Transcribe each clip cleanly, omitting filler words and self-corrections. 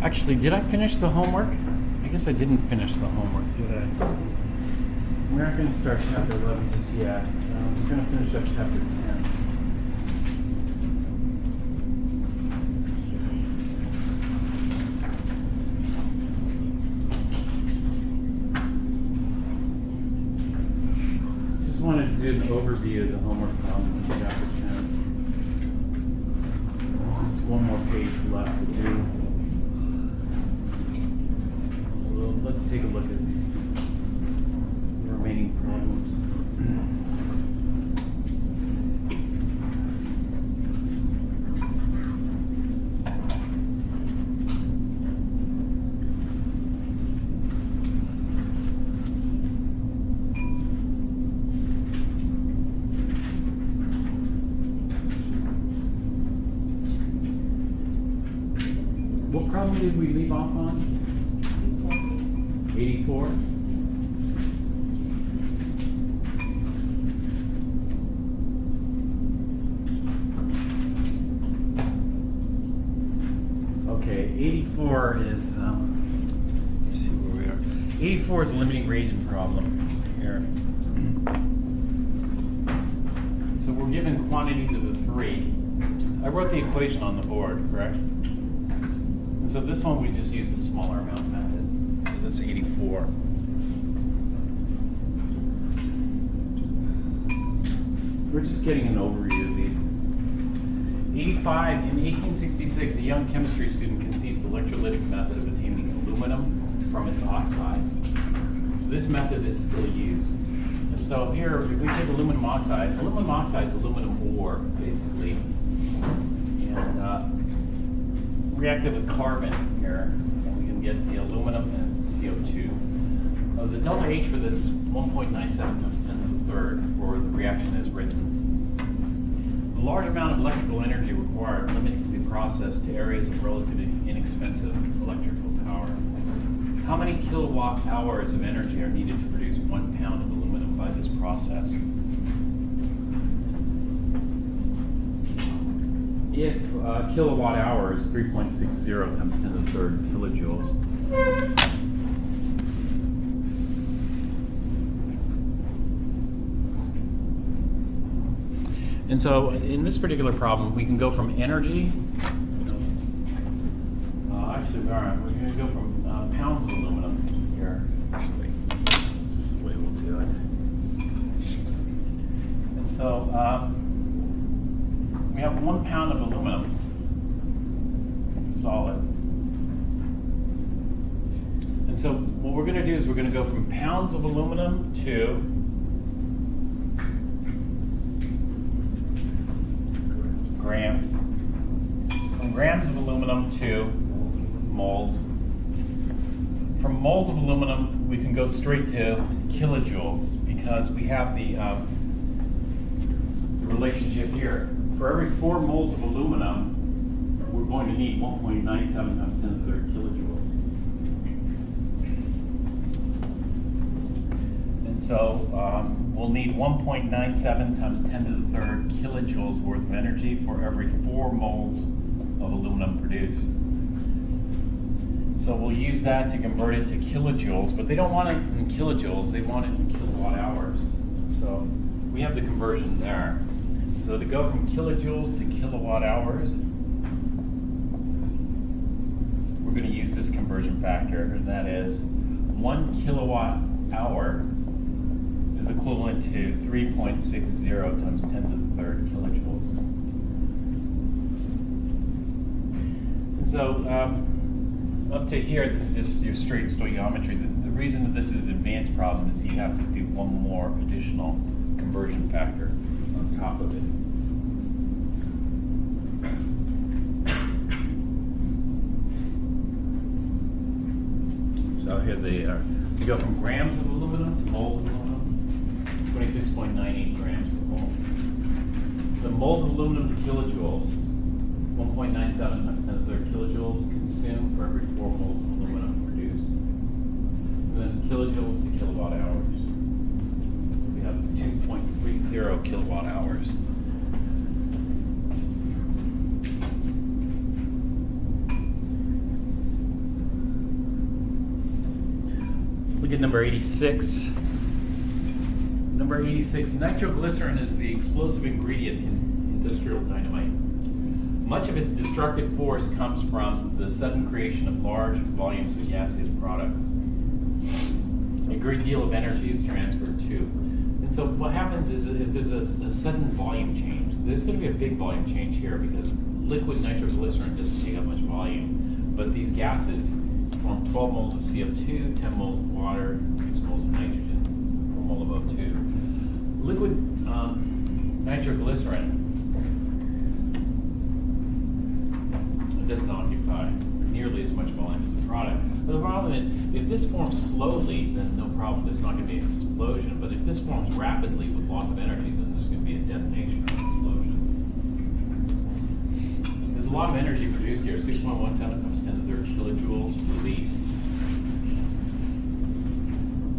Actually, did I finish the homework? I guess I didn't finish the homework, did I? We're not going to start chapter 11 just yet. We're going to finish up chapter 10. Just wanted to do an overview of the homework problems in chapter 10. Just one more page left to do. Let's take a look at the remaining problems. What problem did we leave off on? 84? Okay, 84 is, let's see where we are. 84 is a limiting reagent problem here. So we're given quantities of the three. I wrote the equation on the board, correct? And so this one we just use the smaller amount method. That's 84. We're just getting an overview of these. 85, in 1866, a young chemistry student conceived the electrolytic method of obtaining aluminum from its oxide. This method is still used. And so here, if we take aluminum oxide is aluminum ore, basically. And reacted with carbon here, and we can get the aluminum and CO2. The delta H for this is 1.97 times 10 to the third, or the reaction is written. The large amount of electrical energy required limits the process to areas of relatively inexpensive electrical power. How many kilowatt hours of energy are needed to produce 1 pound of aluminum by this process? If kilowatt hour is 3.60 times 10 to the third kilojoules. And so in this particular problem, we can go from energy, actually, all right, we're going to go from pounds of aluminum here. Actually, this is the way we'll do it. And so we have 1 pound of aluminum, solid. And so what we're going to do is we're going to go from pounds of aluminum to grams. From grams of aluminum to moles. From moles of aluminum, we can go straight to kilojoules because we have the relationship here. For every 4 moles of aluminum, we're going to need 1.97 times 10 to the third kilojoules. And so we'll need 1.97 times 10 to the third kilojoules worth of energy for every 4 moles of aluminum produced. So we'll use that to convert it to kilojoules, but they don't want it in kilojoules, they want it in kilowatt hours. So we have the conversion there. So to go from kilojoules to kilowatt hours, we're going to use this conversion factor, and that is 1 kilowatt hour is equivalent to 3.60 times 10 to the third kilojoules. And so up to here, this is just your straight stoichiometry. The reason that this is an advanced problem is you have to do one more additional conversion factor on top of it. So here's the, we go from grams of aluminum to moles of aluminum, 26.98 grams per mole. The moles of aluminum to kilojoules, 1.97 times 10 to the third kilojoules consumed for every 4 moles of aluminum produced. And then kilojoules to kilowatt hours. So we have 2.30 kilowatt hours. Look at number 86. Number 86, nitroglycerin is the explosive ingredient in industrial dynamite. Much of its destructive force comes from the sudden creation of large volumes of gaseous products. A great deal of energy is transferred too. And so what happens is that if there's a sudden volume change, there's going to be a big volume change here because liquid nitroglycerin doesn't take up much volume. But these gases form 12 moles of CO2, 10 moles of water, 6 moles of nitrogen, 1 mole of O2. Liquid nitroglycerin doesn't occupy nearly as much volume as the product. But the problem is, if this forms slowly, then no problem, there's not going to be an explosion. But if this forms rapidly with lots of energy, then there's going to be a detonation or an explosion. There's a lot of energy produced here, 6.17 times 10 to the third kilojoules released.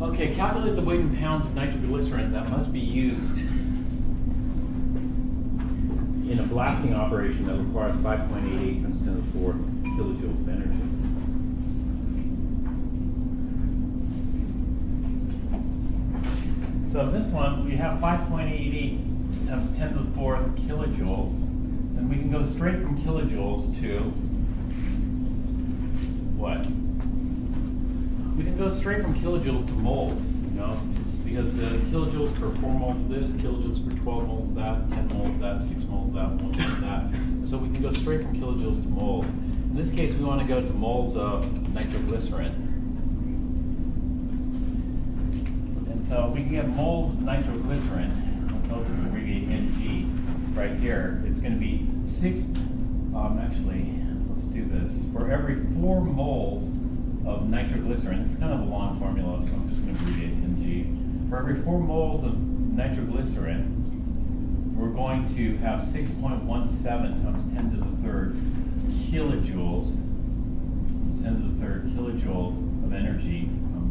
Okay, calculate the weight in pounds of nitroglycerin that must be used in a blasting operation that requires 5.88 times 10 to the 4 kilojoules of energy. So this one, we have 5.88 times 10 to the 4th kilojoules, and we can go straight from kilojoules to what? We can go straight from kilojoules to moles, because kilojoules per 4 moles of this, kilojoules per 12 moles of that, 10 moles of that, 6 moles of that, 1 mole of that. So we can go straight from kilojoules to moles. In this case, we want to go to moles of nitroglycerin. And so we can get moles of nitroglycerin. I'll just abbreviate NG right here. It's going to be 6, actually, let's do this. For every 4 moles of nitroglycerin, it's kind of a long formula, so I'm just going to abbreviate NG. For every 4 moles of nitroglycerin, we're going to have 6.17 times 10 to the 3rd kilojoules, 10 to the 3rd kilojoules of energy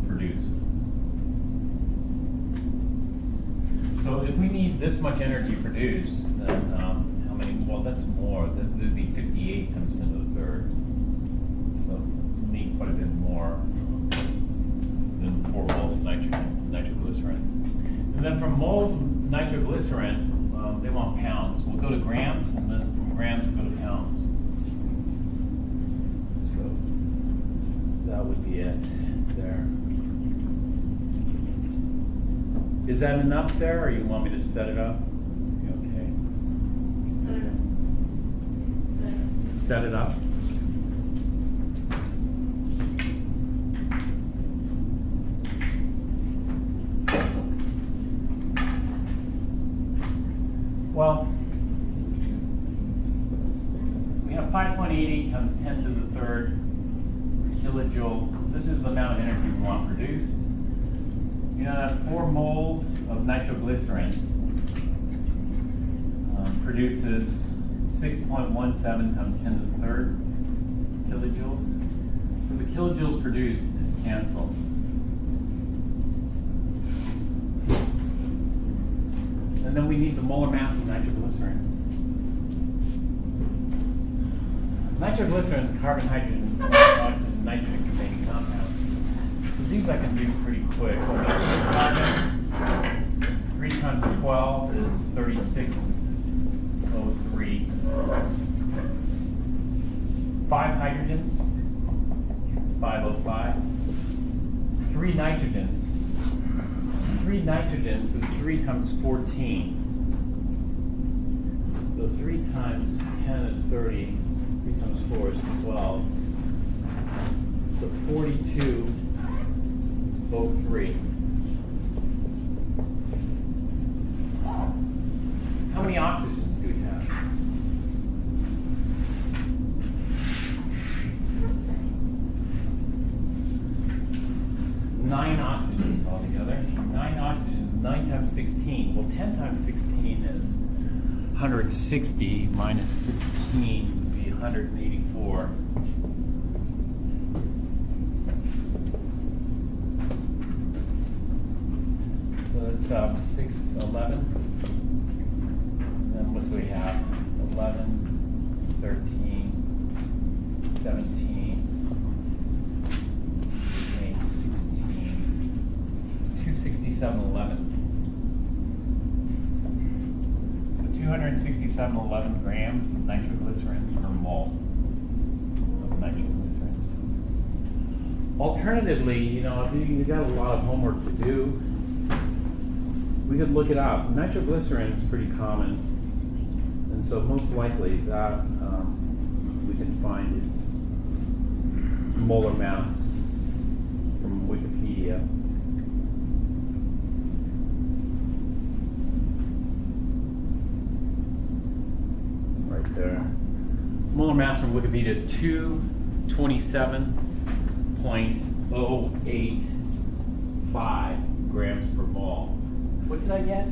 produced. So if we need this much energy produced, then how many? Well, that's more. That would be 58 times 10 to the 3rd. So we need quite a bit more than 4 moles of nitroglycerin. And then from moles of nitroglycerin, they want pounds. We'll go to grams, and then from grams we'll go to pounds. So that would be it there. Is that enough there, or you want me to set it up? Okay. Set it up. Well, we have 5.88 times 10 to the 3rd kilojoules. This is the amount of energy we want produced. You know that 4 moles of nitroglycerin produces 6.17 times 10 to the 3rd kilojoules. So the kilojoules produced cancel. And then we need the molar mass of nitroglycerin. Nitroglycerin is a carbon, hydrogen, oxygen, nitrogen containing compound. So these I can do pretty quick. 3 times 12 is 3603. 5 hydrogens, 505. 3 nitrogens. 3 nitrogens is 3 times 14. So 3 times 10 is 30. 3 times 4 is 12. So 4203. How many oxygens do we have? 9 oxygens altogether. 9 oxygens, 9 times 16. Well, 10 times 16 is 160 minus 16 would be 184. So it's 6, 11. And then what do we have? 11, 13, 17. 16. 267.11. So 267.11 grams of nitroglycerin per mole of nitroglycerin. Alternatively, you know, if you got a lot of homework to do, we could look it up. Nitroglycerin is pretty common, and so most likely that we can find its molar mass from Wikipedia. Right there. Molar mass from Wikipedia is 227.085 grams per mole. What did I get?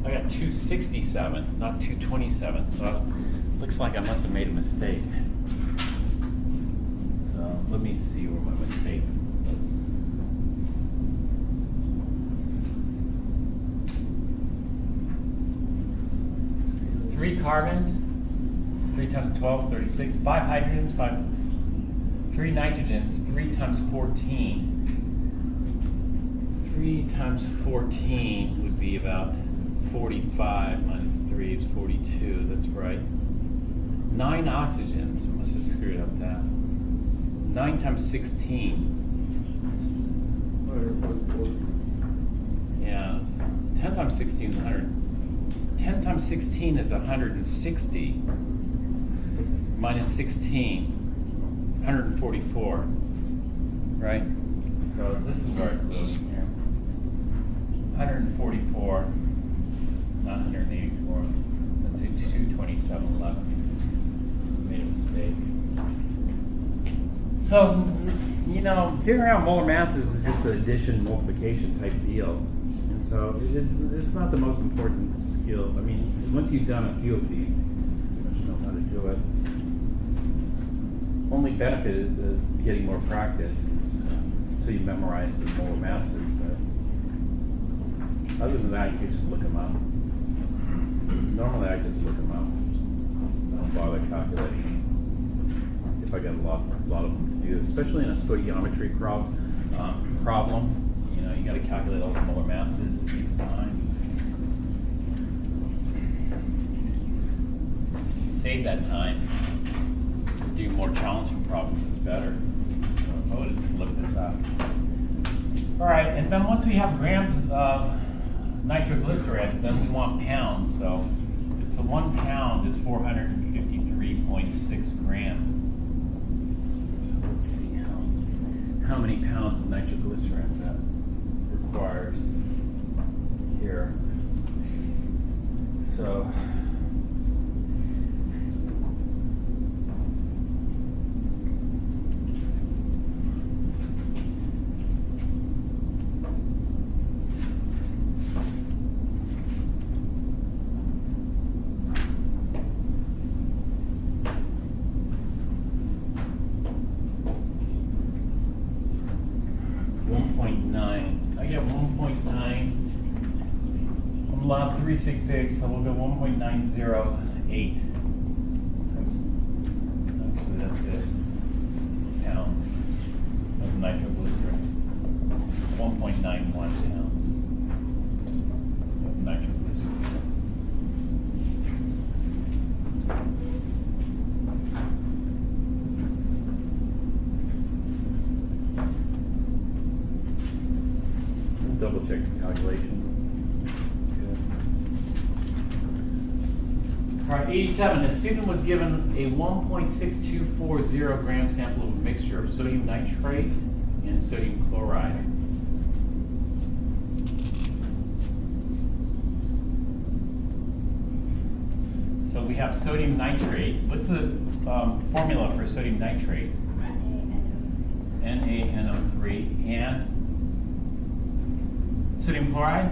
I got 267, not 227, so it looks like I must have made a mistake. So let me see where my mistake was. Three carbons, 3 times 12, 36. 5 hydrogens, 3 nitrogens, 3 times 14. 3 times 14 would be about 45 minus 3 is 42, that's right. 9 oxygens, I must have screwed up that. 9 times 16. Yeah, 10 times 16 is 100. 10 times 16 is 160. Minus 16, 144, right? So this is where it goes here. 144, not 184. Let's do 227.11. Made a mistake. So, you know, figuring out molar masses is just an addition, multiplication type deal. And so it's not the most important skill. I mean, once you've done a few of these, you know how to do it. Only benefit is getting more practice, so you memorize the molar masses. But other than that, you can just look them up. Normally, I just look them up. I don't bother calculating if I got a lot of them to do, especially in a stoichiometry problem. You know, you got to calculate all the molar masses each time. Save that time. Do more challenging problems is better. So I would have just looked this up. All right, and then once we have grams of nitroglycerin, then we want pounds. So 1 pound is 453.6 grams. So let's see how many pounds of nitroglycerin that requires here. So I get 1.9. I'm allowed 3 sig figs, so we'll go 1.908. Actually, that's it. Pound of nitroglycerin. 1.91 pounds of nitroglycerin. Double check the calculation. Good. All right, 87. A student was given a 1.6240 gram sample of a mixture of sodium nitrate and sodium chloride. So we have sodium nitrate. What's the formula for sodium nitrate? NaNO3 and sodium chloride?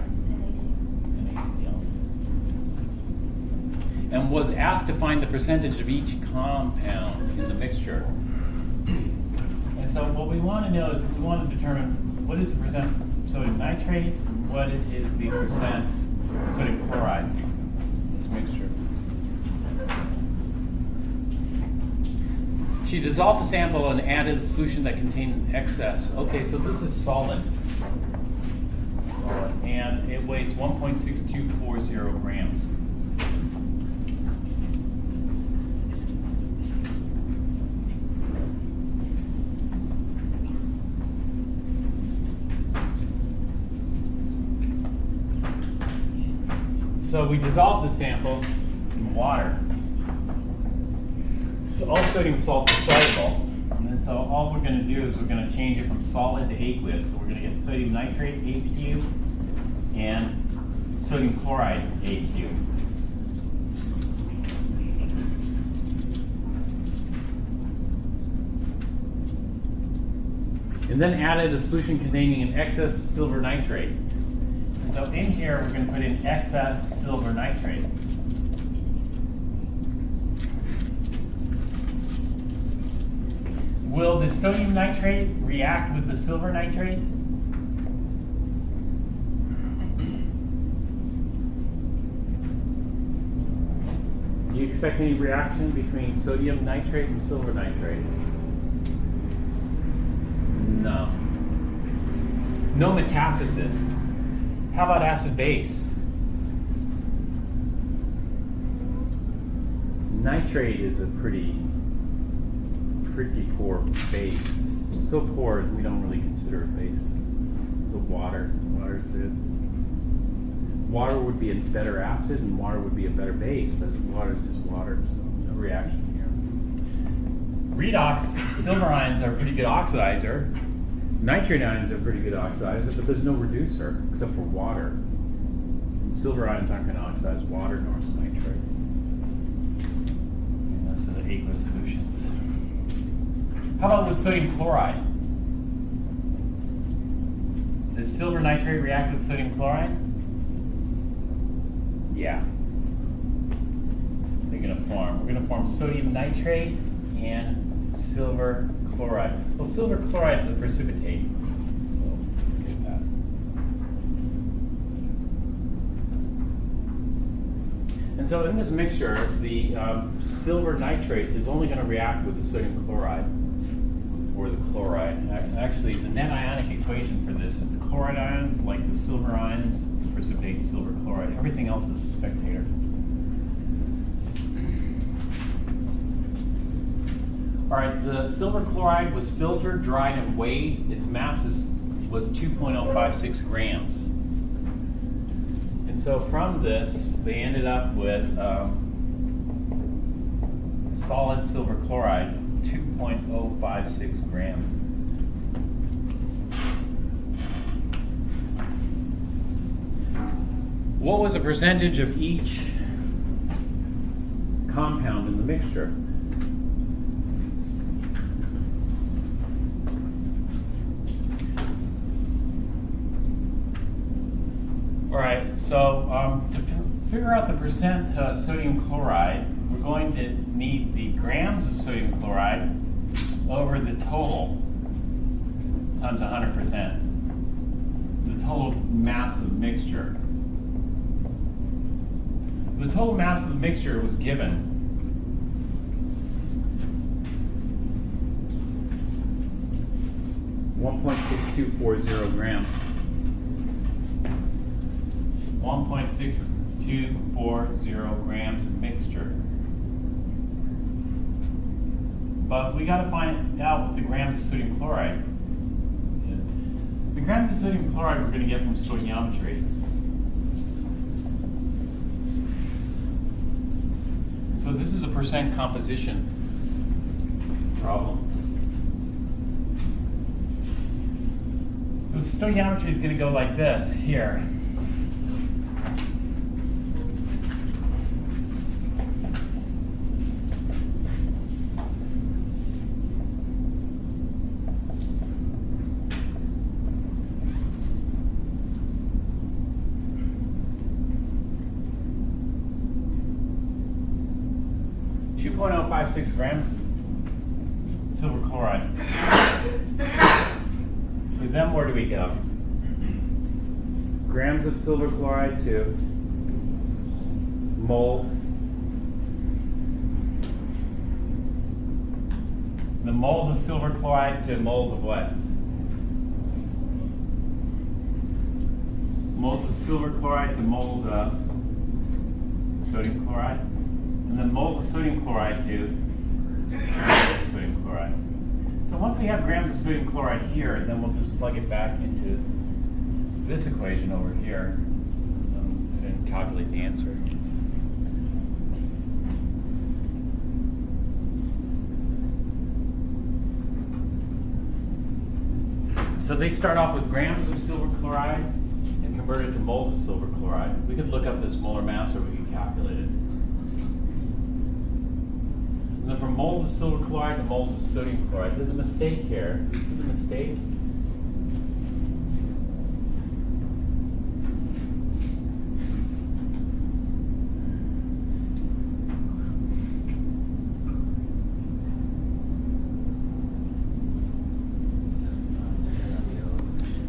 NaCl. And was asked to find the percentage of each compound in the mixture. And so what we want to know is we want to determine what is the percent sodium nitrate, what is the percent sodium chloride in this mixture. She dissolved the sample and added a solution that contained excess. Okay, so this is solid. and it weighs 1.6240 grams. So we dissolve the sample in water. So all sodium salts are soluble. And then so all we're going to do is we're going to change it from solid to aqueous. So we're going to get sodium nitrate, AQ, and sodium chloride, AQ. And then added a solution containing an excess silver nitrate. And so in here we're going to put in excess silver nitrate. Will the sodium nitrate react with the silver nitrate? Do you expect any reaction between sodium nitrate and silver nitrate? No. No metathesis. How about acid base? Nitrate is a pretty poor base. So poor we don't really consider it basic. So water's it. Water would be a better acid and water would be a better base, but water's just water, so no reaction here. Redox, silver ions are a pretty good oxidizer. Nitrate ions are a pretty good oxidizer, but there's no reducer except for water. And silver ions aren't going to oxidize water nor nitrate. And those are the aqueous solutions. How about with sodium chloride? Does silver nitrate react with sodium chloride? Yeah. We're going to form sodium nitrate and silver chloride. Well, silver chloride is a precipitate. So get that. And so in this mixture, the silver nitrate is only going to react with the sodium chloride. Or the chloride. Actually, the net ionic equation for this is the chloride ions, like the silver ions, precipitate silver chloride. Everything else is a spectator. All right, the silver chloride was filtered, dried, and weighed. Its mass was 2.056 grams. And so from this, they ended up with solid silver chloride, 2.056 grams. What was the percentage of each compound in the mixture? All right, so to figure out the percent sodium chloride, we're going to need the grams of sodium chloride over the total times 100%. The total mass of the mixture. The total mass of the mixture was given. .6240 grams. 1.6240 grams of mixture. But we got to find out what the grams of sodium chloride is. The grams of sodium chloride we're going to get from stoichiometry. So this is a percent composition problem. The stoichiometry is going to go like this here. .056 grams silver chloride. So then where do we go? Grams of silver chloride to moles. The moles of silver chloride to moles of what? moles of silver chloride to moles of sodium chloride, and then moles of sodium chloride to grams of sodium chloride. So once we have grams of sodium chloride here, then we'll just plug it back into this equation over here and calculate the answer. So they start off with grams of silver chloride and convert it to moles of silver chloride. We could look up this molar mass or we could calculate it. And then from moles of silver chloride to moles of sodium chloride, there's a mistake here. Do you see the mistake?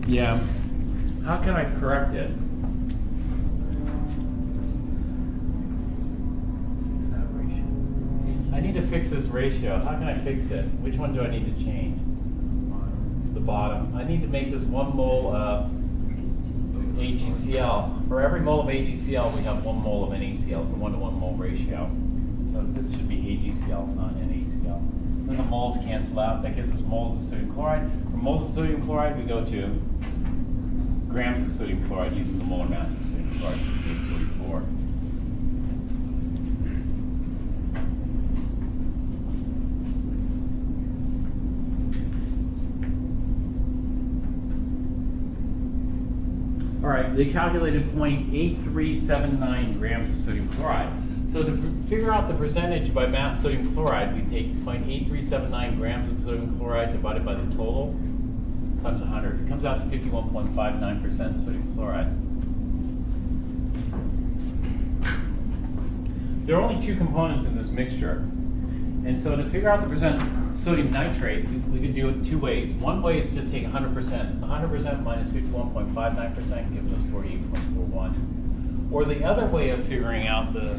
Yeah. How can I correct it? I need to fix this ratio. How can I fix it? Which one do I need to change? The bottom. I need to make this 1 mole of AgCl. For every mole of AgCl, we have 1 mole of NaCl. It's a 1-to-1 mole ratio. So this should be AgCl, not NaCl. Then the moles cancel out. That gives us moles of sodium chloride. From moles of sodium chloride, we go to grams of sodium chloride using the molar mass of sodium chloride, case 44. All right, they calculated 0.8379 grams of sodium chloride. So to figure out the percentage by mass sodium chloride, we take 0.8379 grams of sodium chloride divided by the total times 100. It comes out to 51.59% sodium chloride. There are only 2 components in this mixture. And so to figure out the percent sodium nitrate, we could do it 2 ways. One way is just take 100%. 100% minus 51.59% gives us 48.41. Or the other way of figuring out the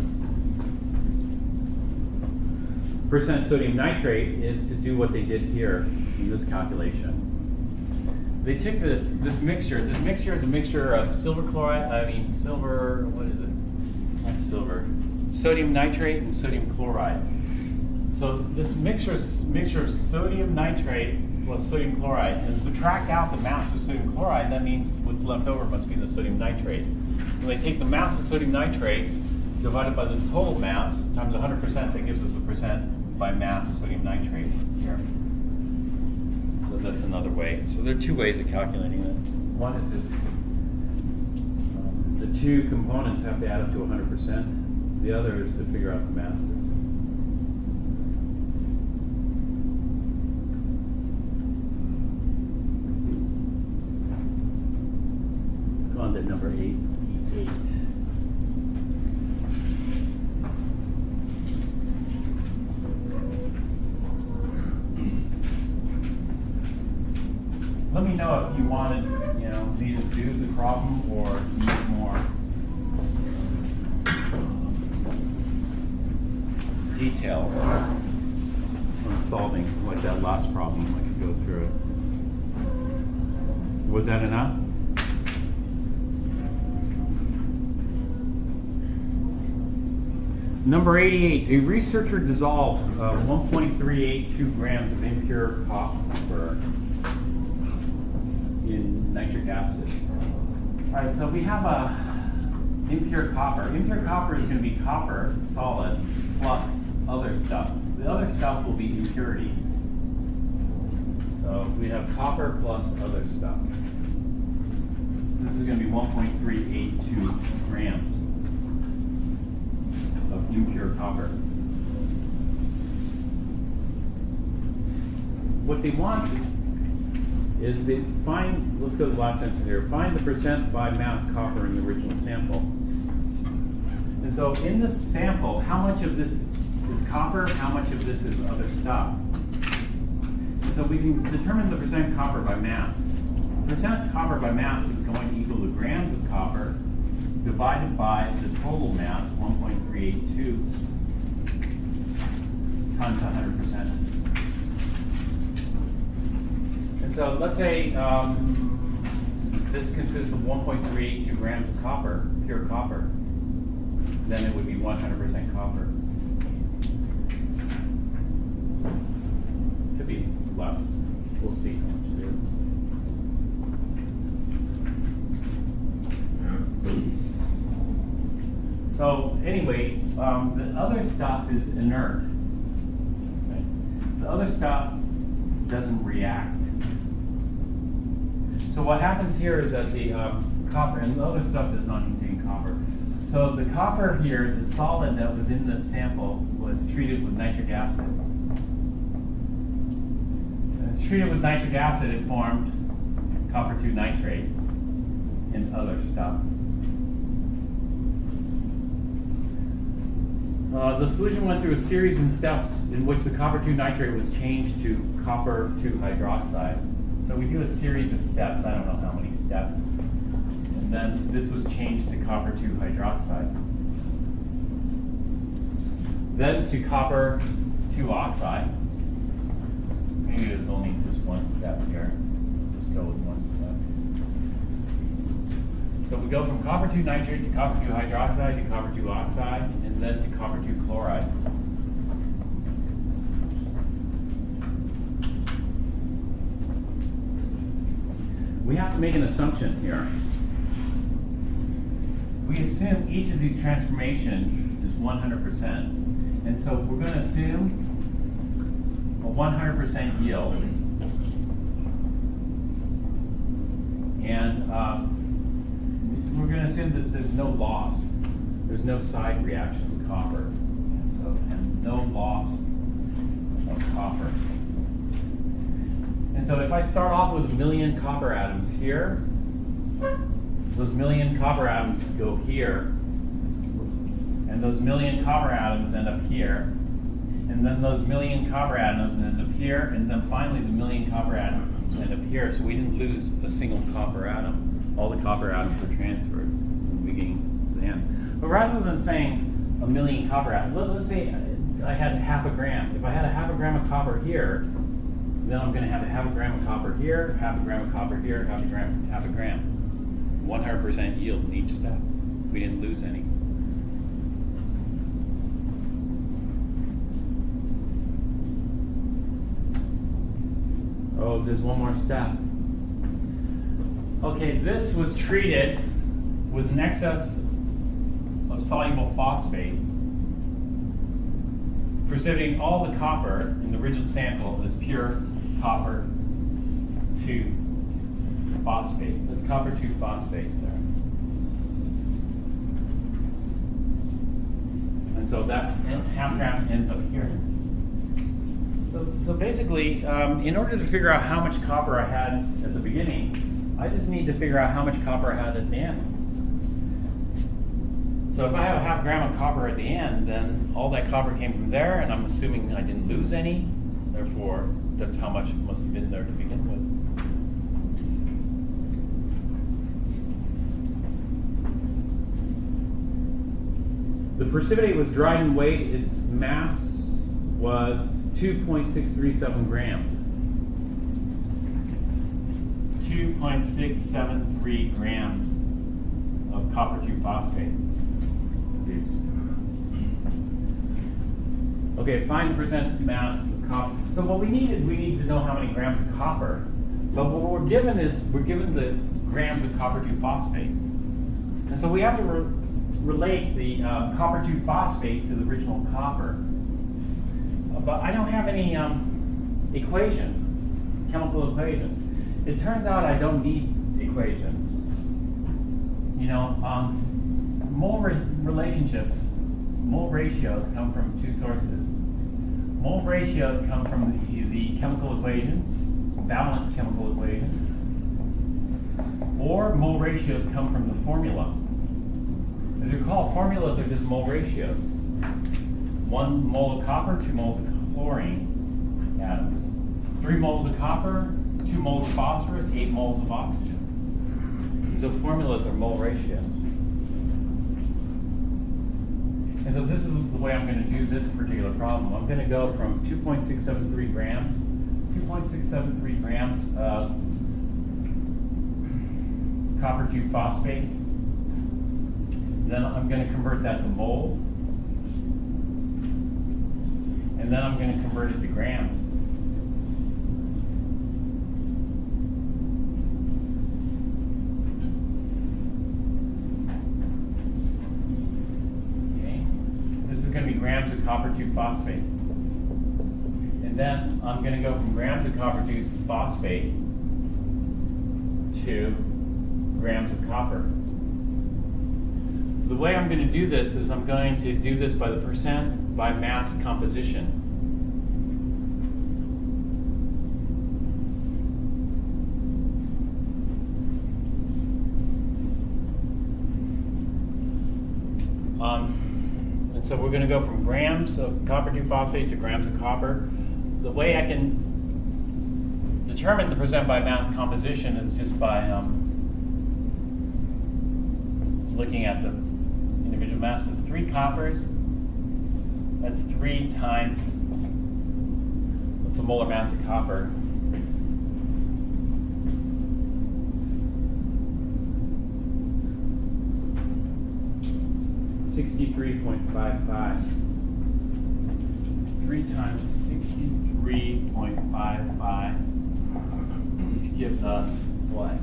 percent sodium nitrate is to do what they did here in this calculation. They took this mixture. This mixture is a mixture of silver chloride, what is it? Not silver. Sodium nitrate and sodium chloride. So this mixture is a mixture of sodium nitrate plus sodium chloride. And subtract out the mass of sodium chloride, that means what's left over must be the sodium nitrate. When they take the mass of sodium nitrate divided by the total mass times 100%, that gives us a percent by mass sodium nitrate here. So that's another way. So there are 2 ways of calculating it. One is just the 2 components have to add up to 100%. The other is to figure out the masses. Let's go on to number 8. Let me know if you wanted, me to do the problem or need more details on solving, like that last problem. I could go through it. Was that enough? Number 88, a researcher dissolved 1.382 grams of impure copper in nitric acid. All right, so we have impure copper. Impure copper is going to be copper, solid, plus other stuff. The other stuff will be impurities. So we have copper plus other stuff. This is going to be 1.382 grams of impure copper. What they want is they find, let's go to the last sentence here, find the percent by mass copper in the original sample. And so in this sample, how much of this is copper, how much of this is other stuff? And so we can determine the percent copper by mass. Percent copper by mass is going to equal the grams of copper divided by the total mass, 1.382, times 100%. So let's say this consists of 1.382 grams of copper, pure copper, then it would be 100% copper. Could be less. We'll see how much it is. So anyway, the other stuff is inert. The other stuff doesn't react. So what happens here is that the copper, and the other stuff does not contain copper. So the copper here, the solid that was in this sample, was treated with nitric acid. And it's treated with nitric acid, it formed copper 2 nitrate and other stuff. The solution went through a series of steps in which the copper 2 nitrate was changed to copper 2 hydroxide. So we do a series of steps, I don't know how many steps. And then this was changed to copper 2 hydroxide. Then to copper 2 oxide. Maybe there's only just one step here. Just go with one step. So we go from copper 2 nitrate to copper 2 hydroxide to copper 2 oxide, and then to copper 2 chloride. We have to make an assumption here. We assume each of these transformations is 100%. And so we're going to assume a 100% yield. And we're going to assume that there's no loss. There's no side reaction with copper. And no loss of copper. And so if I start off with 1 million copper atoms here, those 1 million copper atoms go here, and those 1 million copper atoms end up here, and then those 1 million copper atoms end up here, and then finally the 1 million copper atoms end up here, so we didn't lose a single copper atom. All the copper atoms were transferred from the beginning to the end. But rather than saying 1 million copper atoms, let's say I had half a gram. If I had a half a gram of copper here, then I'm going to have a half a gram of copper here, half a gram of copper here, half a gram, half a gram. 100% yield in each step. We didn't lose any. Oh, there's one more step. Okay, this was treated with an excess of soluble phosphate, precipitating all the copper in the original sample as pure copper 2 phosphate. That's copper 2 phosphate there. And so that half gram ends up here. So basically, in order to figure out how much copper I had at the beginning, I just need to figure out how much copper I had at the end. So if I have a half gram of copper at the end, then all that copper came from there, and I'm assuming I didn't lose any. Therefore, that's how much must have been there to begin with. The precipitate was dried and weighed. Its mass was 2.637 grams. 2.673 grams of copper 2 phosphate. Okay, find the percent mass of copper. So what we need is we need to know how many grams of copper. But what we're given is we're given the grams of copper 2 phosphate. And so we have to relate the copper 2 phosphate to the original copper. But I don't have any equations, chemical equations. It turns out I don't need equations. You know, mole relationships, mole ratios come from two sources. Mole ratios come from the chemical equation, balanced chemical equation, or mole ratios come from the formula. As you recall, formulas are just mole ratios. 1 mole of copper, 2 moles of chlorine atoms. 3 moles of copper, 2 moles of phosphorus, 8 moles of oxygen. So formulas are mole ratios. And so this is the way I'm going to do this particular problem. I'm going to go from 2.673 grams, 2.673 grams of copper 2 phosphate. Then I'm going to convert that to moles. And then I'm going to convert it to grams. Okay. This is going to be grams of copper 2 phosphate. And then I'm going to go from grams of copper 2 phosphate to grams of copper. The way I'm going to do this is I'm going to do this by the percent by mass composition. And so we're going to go from grams of copper 2 phosphate to grams of copper. The way I can determine the percent by mass composition is just by looking at the individual masses. 3 coppers, that's 3 times, what's the molar mass of copper? $63.55. 3 times 63.55, which gives us what?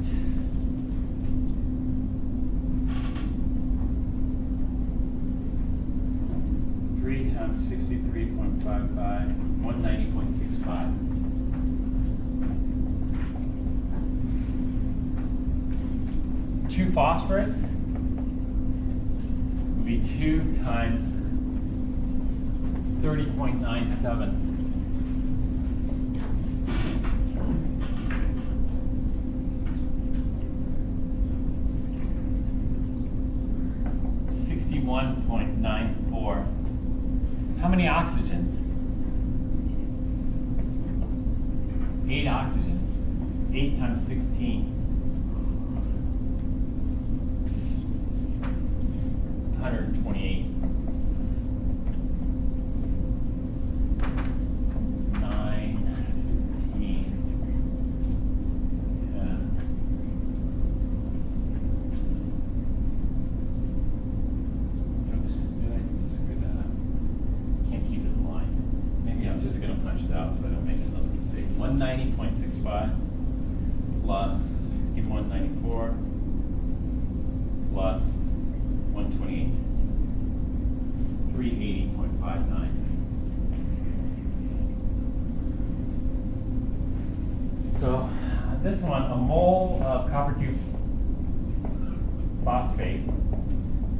Times 63.55, 190.65. Two phosphorus would be 2 times 30.97. .94. How many oxygens? 8 oxygens. 8 times 16. 128. 9, 15, 10. Oops, did I screw that up? Can't keep it in line. Maybe I'm just going to punch it out so I don't make another mistake. 190.65 plus 6194 plus 128. 380.59. So this one, a mole of copper 2 phosphate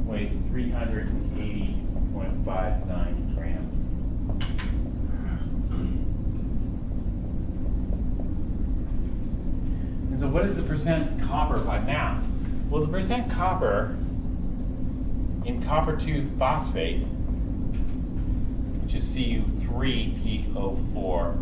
weighs 380.59 grams. And so what is the percent copper by mass? Well, the percent copper in copper 2 phosphate, which is Cu3PO4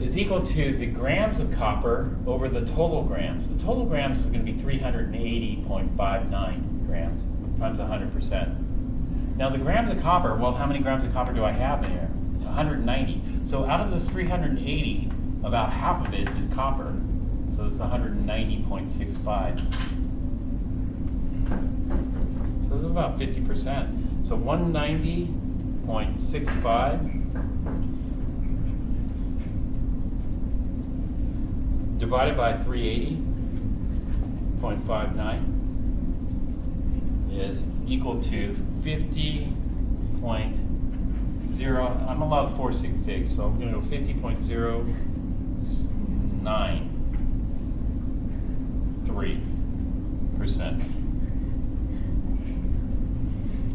is equal to the grams of copper over the total grams. The total grams is going to be 380.59 grams times 100%. Now the grams of copper, well, how many grams of copper do I have in here? 190. So out of this 380, about half of it is copper. So it's 190.65. So it's about 50%. So 190.65 divided by 380.59 is equal to 50.0. I'm allowed 4 sig figs, so I'm going to go 50.093%.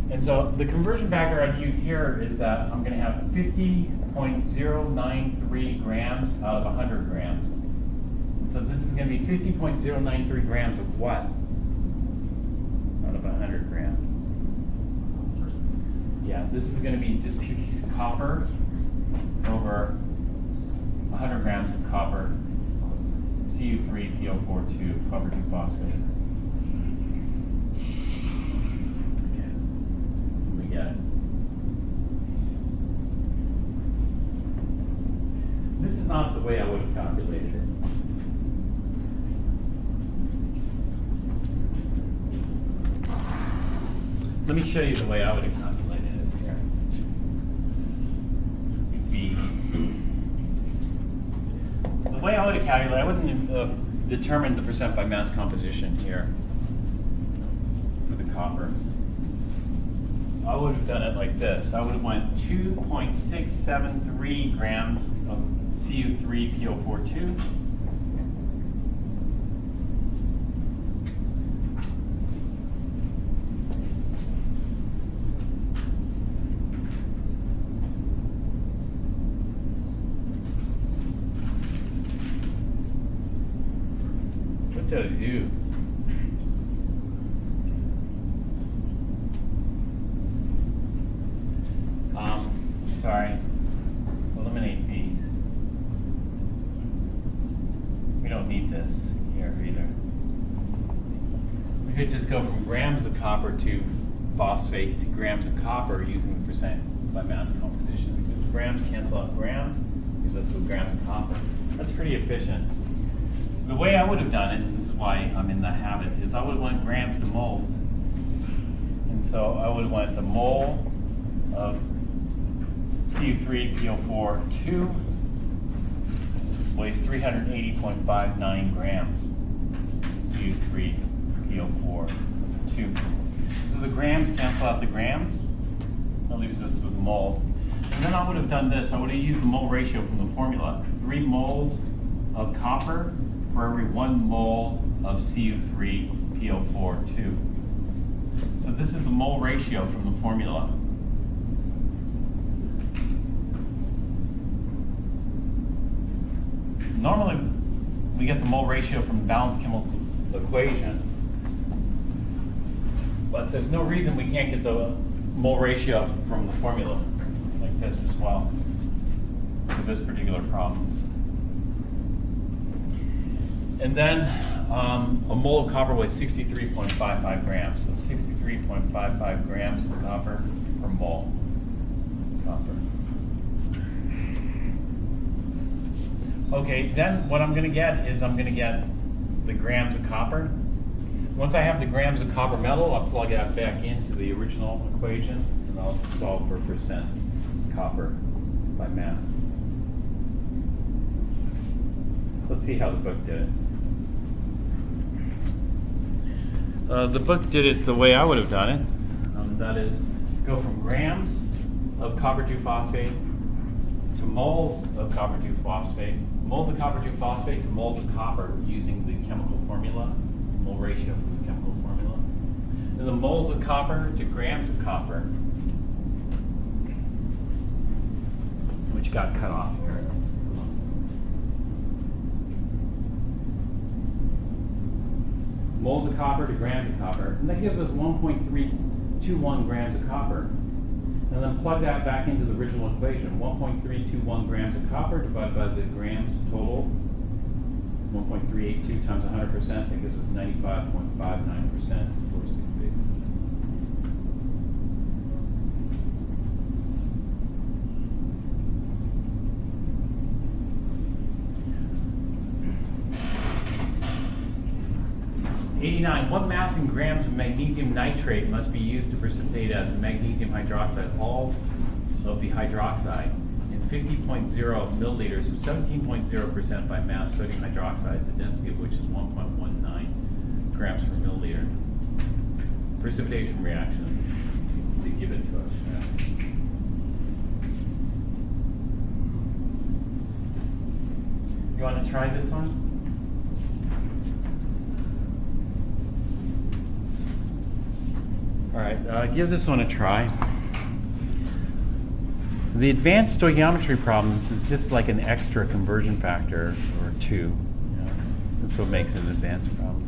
And so the conversion factor I'd use here is that I'm going to have 50.093 grams out of 100 grams. And so this is going to be 50.093 grams of what? Out of 100 grams. Yeah, this is going to be just copper over 100 grams of copper, Cu3PO42, copper 2 phosphate. This is not the way I would have calculated it. let me show you the way I would have calculated it here. It'd be, the way I would have calculated, I wouldn't have determined the percent by mass composition here for the copper. I would have done it like this. I would have went 2.673 grams of Cu3PO42. What did I do? Sorry, eliminate these. We don't need this here either. We could just go from grams of copper to phosphate to grams of copper using the percent by mass composition, because grams cancel out grams, gives us the grams of copper. That's pretty efficient. The way I would have done it, and this is why I'm in the habit, is I would have went grams to moles. And so I would have went the mole of Cu3PO42 weighs 380.59 grams. Cu3PO42. So the grams cancel out the grams. That leaves us with moles. And then I would have done this. I would have used the mole ratio from the formula. 3 moles of copper for every 1 mole of Cu3PO42. So this is the mole ratio from the formula. Normally, we get the mole ratio from the balanced chemical equation, but there's no reason we can't get the mole ratio from the formula like this as well for this particular problem. And then a mole of copper weighs 63.55 grams, so 63.55 grams of copper per mole of copper. Okay, then what I'm going to get is I'm going to get the grams of copper. Once I have the grams of copper metal, I'll plug that back into the original equation, and I'll solve for percent copper by mass. Let's see how the book did it. The book did it the way I would have done it. That is, go from grams of copper 2 phosphate to moles of copper 2 phosphate, moles of copper 2 phosphate to moles of copper using the chemical formula, mole ratio from the chemical formula. And the moles of copper to grams of copper, which got cut off here. Moles of copper to grams of copper, and that gives us 1.321 grams of copper. And then plug that back into the original equation. 1.321 grams of copper divided by the grams total. 1.382 times 100%, that gives us 95.59% for 6 bigs. What mass in grams of magnesium nitrate must be used to precipitate as magnesium hydroxide, all of the hydroxide, in 50.0 milliliters of 17.0% by mass sodium hydroxide, the density of which is 1.19 grams per milliliter. Precipitation reaction, they give it to us. You want to try this one? All right, give this one a try. The advanced stoichiometry problems is just like an extra conversion factor or two. You know? That's what makes it an advanced problem.